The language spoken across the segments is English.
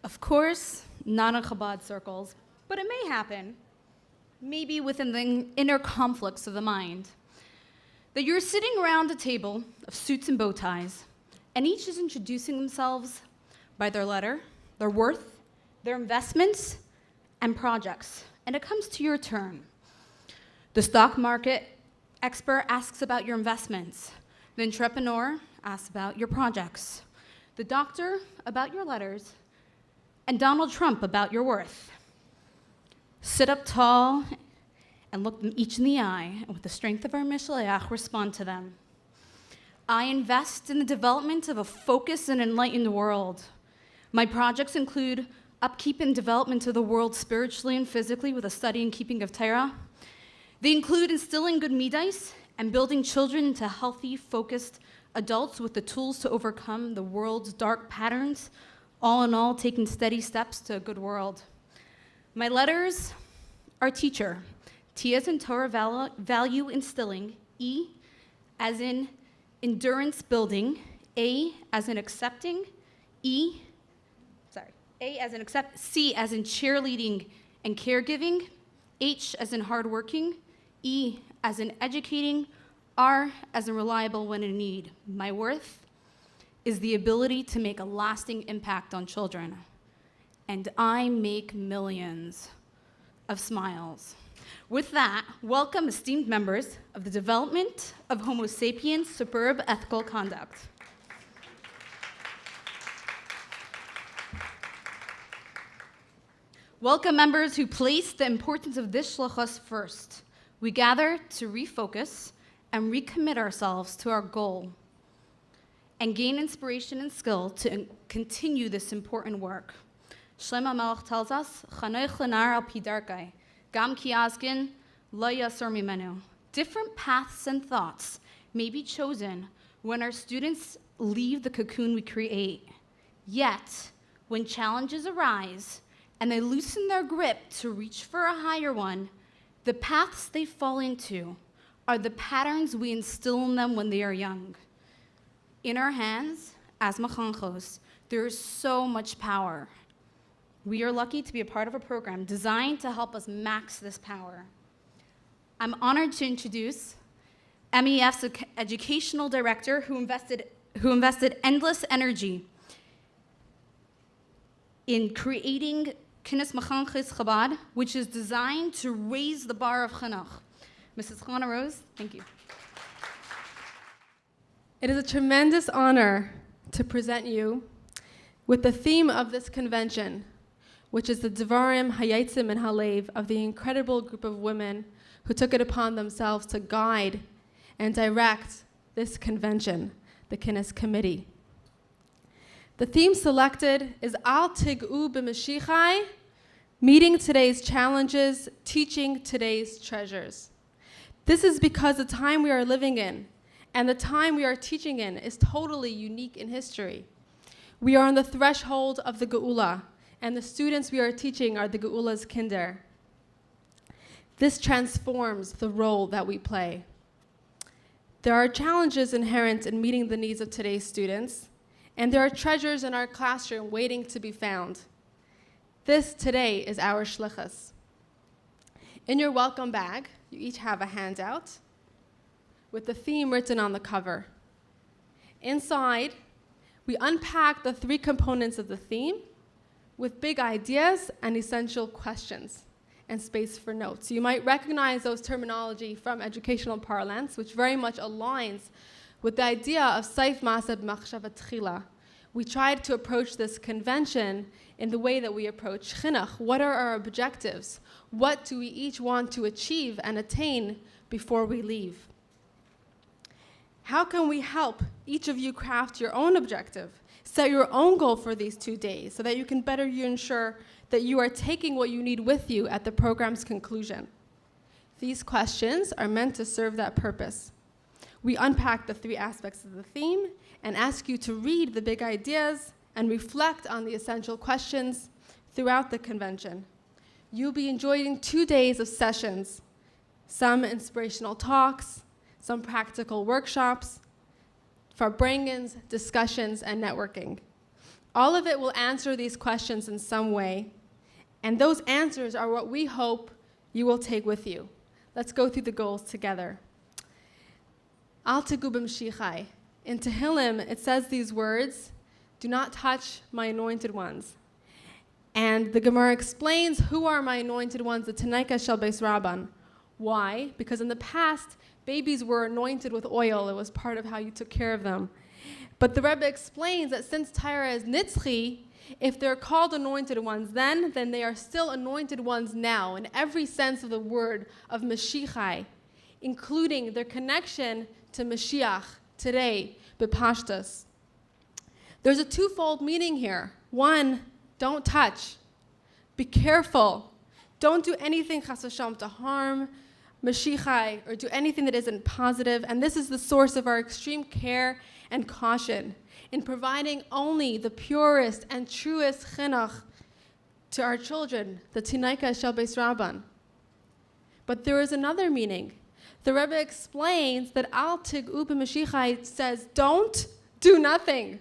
Of course, not in Chabad circles, but it may happen, maybe within the inner conflicts of the mind, that you're sitting around a table of suits and bow ties, and each is introducing themselves by their letter, their worth, their investments, and projects. And it comes to your turn. The stock market expert asks about your investments. The entrepreneur asks about your projects. The doctor about your letters. And Donald Trump about your worth. Sit up tall and look them each in the eye, and with the strength of our Mishaleach, respond to them. I invest in the development of a focused and enlightened world. My projects include upkeep and development of the world spiritually and physically with a study and keeping of Torah. They include instilling good midas and building children into healthy, focused adults with the tools to overcome the world's dark patterns, all in all, taking steady steps to a good world. My letters are teacher. T as in Torah value instilling. E as in endurance building. A as in accepting. A as in accept. C as in cheerleading and caregiving. H as in hardworking. E as in educating. R as in reliable when in need. My worth is the ability to make a lasting impact on children. And I make millions of smiles. With that, welcome esteemed members of the Development of Homo Sapiens Superb Ethical Conduct. Welcome members who place the importance of this shluchos first. We gather to refocus and recommit ourselves to our goal and gain inspiration and skill to continue this important work. Shlomo Melech tells us, "Chanoich lenar al pi darkai, gam ki azkin lo yasor mimenu." Different paths and thoughts may be chosen when our students leave the cocoon we create. Yet, when challenges arise and they loosen their grip to reach for a higher one, the paths they fall into are the patterns we instill in them when they are young. In our hands, as machanchos, there is so much power. We are lucky to be a part of a program designed to help us max this power. I'm honored to introduce MEF's educational director who invested endless energy in creating Kinnus Machanches Chabad, which is designed to raise the bar of Chinuch. Mrs. Chanah Rose, thank you. It is a tremendous honor to present you with the theme of this convention, which is the Devarim Hayatzim and Halev of the incredible group of women who took it upon themselves to guide and direct this convention, the Kinnus Committee. The theme selected is Al Tig'u B'Mashichai, meeting today's challenges, teaching today's treasures. This is because the time we are living in and the time we are teaching in is totally unique in history. We are on the threshold of the Geula, and the students we are teaching are the Geula's kinder. This transforms the role that we play. There are challenges inherent in meeting the needs of today's students, and there are treasures in our classroom waiting to be found. This today is our shlichus. In your welcome bag, you each have a handout with the theme written on the cover. Inside, we unpack the three components of the theme with big ideas and essential questions and space for notes. You might recognize those terminology from educational parlance, which very much aligns with the idea of Saif Masab Machshavat Tchila. We tried to approach this convention in the way that we approach Chinuch. What are our objectives? What do we each want to achieve and attain before we leave? How can we help each of you craft your own objective? Set your own goal for these 2 days so that you can better ensure that you are taking what you need with you at the program's conclusion. These questions are meant to serve that purpose. We unpack the three aspects of the theme and ask you to read the big ideas and reflect on the essential questions throughout the convention. You'll be enjoying 2 days of sessions, some inspirational talks, some practical workshops, farbrengens, discussions, and networking. All of it will answer these questions in some way, and those answers are what we hope you will take with you. Let's go through the goals together. Al tegu b'mshichai. In Tehillim, it says these words, do not touch my anointed ones. And the Gemara explains who are my anointed ones, the Tanaika Shel Beis Rabban. Why? Because in the past, babies were anointed with oil. It was part of how you took care of them. But the Rebbe explains that since Tyra is nitzchi, if they're called anointed ones then they are still anointed ones now, in every sense of the word of Mashiachai, including their connection to Mashiach today, b'pashtus. There's a twofold meaning here. One, don't touch. Be careful. Don't do anything chas v'shalom to harm Mashiachai or do anything that isn't positive. And this is the source of our extreme care and caution in providing only the purest and truest chinuch to our children, the Tinaika Shel Beis Rabban. But there is another meaning. The Rebbe explains that Al Tig'u b'Mashiachai says, don't do nothing.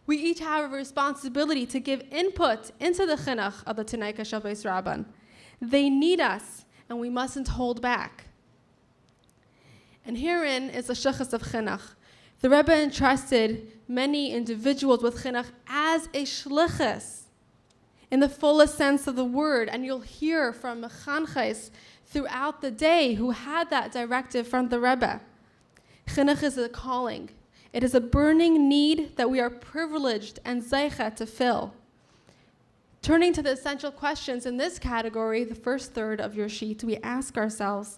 We each have a responsibility to give input into the chinuch of the Tinaika Shel Beis Rabban. They need us, and we mustn't hold back. And herein is the shechus of chinuch. The Rebbe entrusted many individuals with chinuch as a shlichus, in the fullest sense of the word, and you'll hear from mechanches throughout the day who had that directive from the Rebbe. Chinuch is a calling. It is a burning need that we are privileged and zeicha to fill. Turning to the essential questions in this category, the first third of your sheet, we ask ourselves,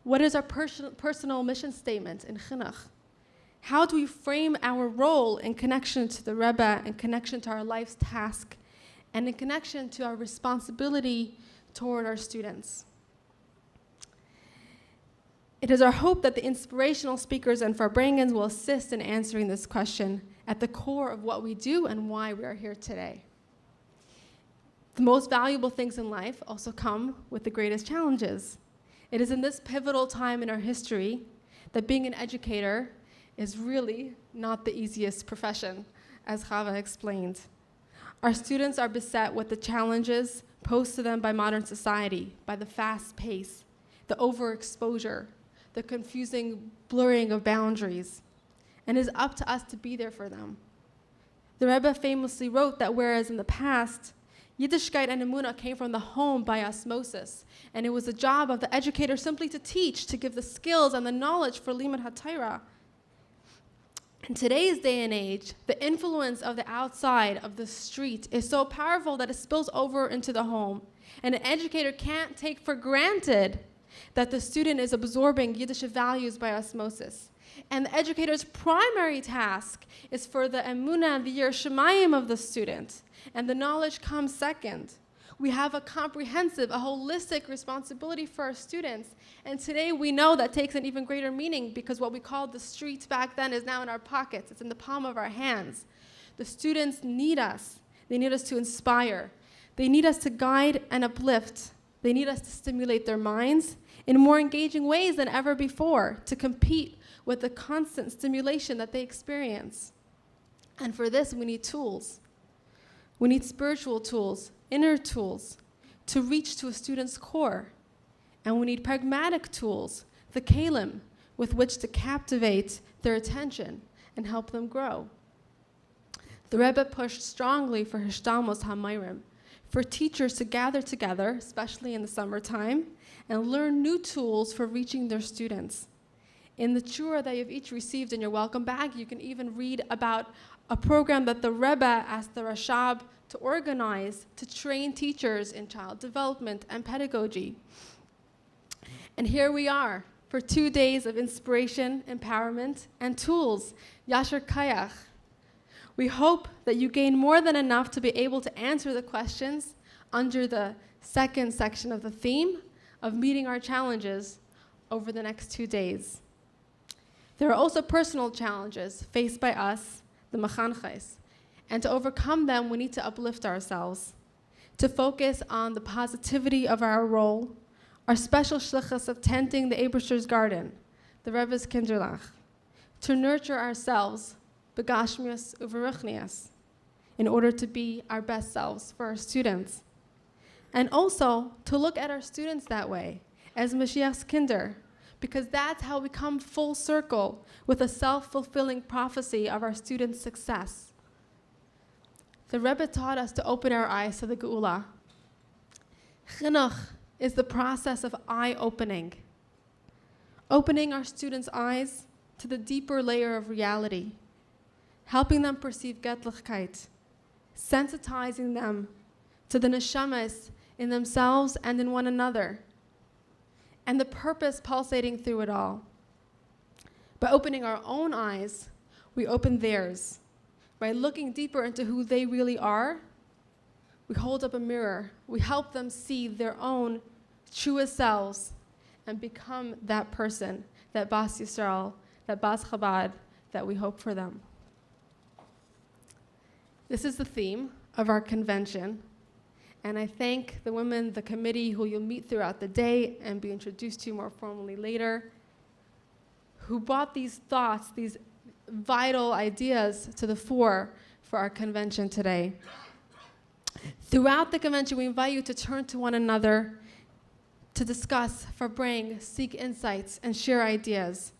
what is our personal mission statement in chinuch? How do we frame our role in connection to the Rebbe, in connection to our life's task, and in connection to our responsibility toward our students? It is our hope that the inspirational speakers and Farbrengens will assist in answering this question at the core of what we do and why we are here today. The most valuable things in life also come with the greatest challenges. It is in this pivotal time in our history that being an educator is really not the easiest profession, as Chava explained. Our students are beset with the challenges posed to them by modern society, by the fast pace, the overexposure, the confusing blurring of boundaries, and it is up to us to be there for them. The Rebbe famously wrote that whereas in the past, Yiddishkeit and Emunah came from the home by osmosis, and it was the job of the educator simply to teach, to give the skills and the knowledge for Limud HaTorah. In today's day and age, the influence of the outside, of the street, is so powerful that it spills over into the home. And an educator can't take for granted that the student is absorbing Yiddish values by osmosis. And the educator's primary task is for the emunah and the yer shemayim of the student, and the knowledge comes second. We have a comprehensive, a holistic responsibility for our students. And today we know that takes an even greater meaning because what we called the streets back then is now in our pockets. It's in the palm of our hands. The students need us. They need us to inspire. They need us to guide and uplift. They need us to stimulate their minds in more engaging ways than ever before, to compete with the constant stimulation that they experience. And for this, we need tools. We need spiritual tools, inner tools, to reach to a student's core. And we need pragmatic tools, the kalim, with which to captivate their attention and help them grow. The Rebbe pushed strongly for Hishtalmos HaMayrim, for teachers to gather together, especially in the summertime, and learn new tools for reaching their students. In the chura that you've each received in your welcome bag, you can even read about a program that the Rebbe asked the Rashab to organize to train teachers in child development and pedagogy. And here we are for 2 days of inspiration, empowerment, and tools. Yasher Kayach. We hope that you gain more than enough to be able to answer the questions under the second section of the theme of meeting our challenges over the next 2 days. There are also personal challenges faced by us, the Mechanches, and to overcome them, we need to uplift ourselves, to focus on the positivity of our role, our special shlichus of tending the Eberster's garden, the Rebbe's Kinderlach, to nurture ourselves, begashmias uveruchnias, in order to be our best selves for our students. And also to look at our students that way, as Mashiach's kinder, because that's how we come full circle with a self-fulfilling prophecy of our students' success. The Rebbe taught us to open our eyes to the Geula. Chinuch is the process of eye-opening, opening our students' eyes to the deeper layer of reality, helping them perceive Göttlichkeit, sensitizing them to the neshamas in themselves and in one another, and the purpose pulsating through it all. By opening our own eyes, we open theirs. By looking deeper into who they really are, we hold up a mirror. We help them see their own truest selves and become that person, that Bas Yisrael, that Bas Chabad that we hope for them. This is the theme of our convention, and I thank the women, the committee, who you'll meet throughout the day and be introduced to more formally later, who brought these thoughts, these vital ideas to the fore for our convention today. Throughout the convention, we invite you to turn to one another to discuss, bring, seek insights, and share ideas.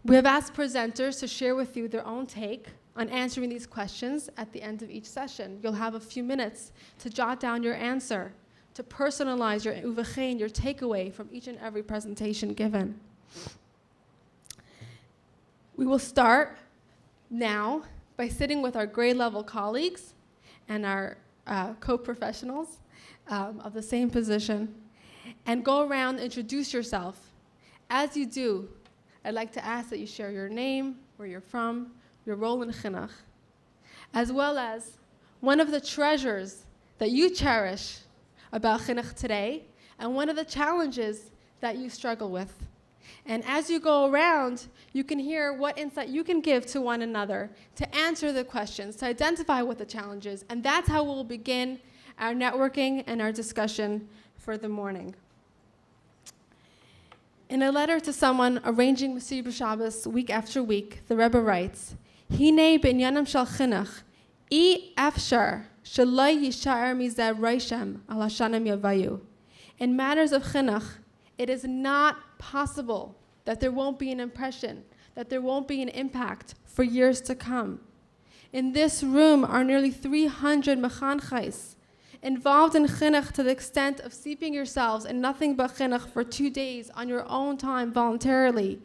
We have asked presenters to share with you their own take on answering these questions at the end of each session. You'll have a few minutes to jot down your answer, to personalize your uvechein, your takeaway from each and every presentation given. We will start now by sitting with our grade level colleagues and our co-professionals of the same position, and go around and introduce yourself. As you do, I'd like to ask that you share your name, where you're from, your role in Chinuch, as well as one of the treasures that you cherish about Chinuch today, and one of the challenges that you struggle with. And as you go around, you can hear what insight you can give to one another to answer the questions, to identify what the challenge is. And that's how we'll begin our networking and our discussion for the morning. In a letter to someone arranging Masir B'Shabbos week after week, the Rebbe writes, Hinei b'inyanam shel chinuch, I afshar shelo yishar mizeh roishem al hashanim yavayu. In matters of chinuch, it is not possible that there won't be an impression, that there won't be an impact for years to come. In this room are nearly 300 mechanchais involved in chinuch to the extent of steeping yourselves in nothing but chinuch for 2 days on your own time voluntarily.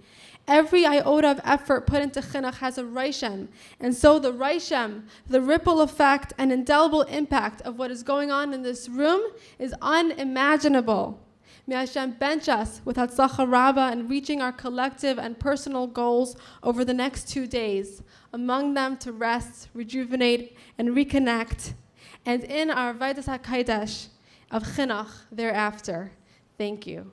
Every iota of effort put into chinuch has a reishem, and so the reishem, the ripple effect and indelible impact of what is going on in this room is unimaginable. May Hashem bench us with Hatzlacha Rabbah and reaching our collective and personal goals over the next 2 days, among them to rest, rejuvenate, and reconnect, and in our Vaidas HaKadosh of Chinuch thereafter. Thank you.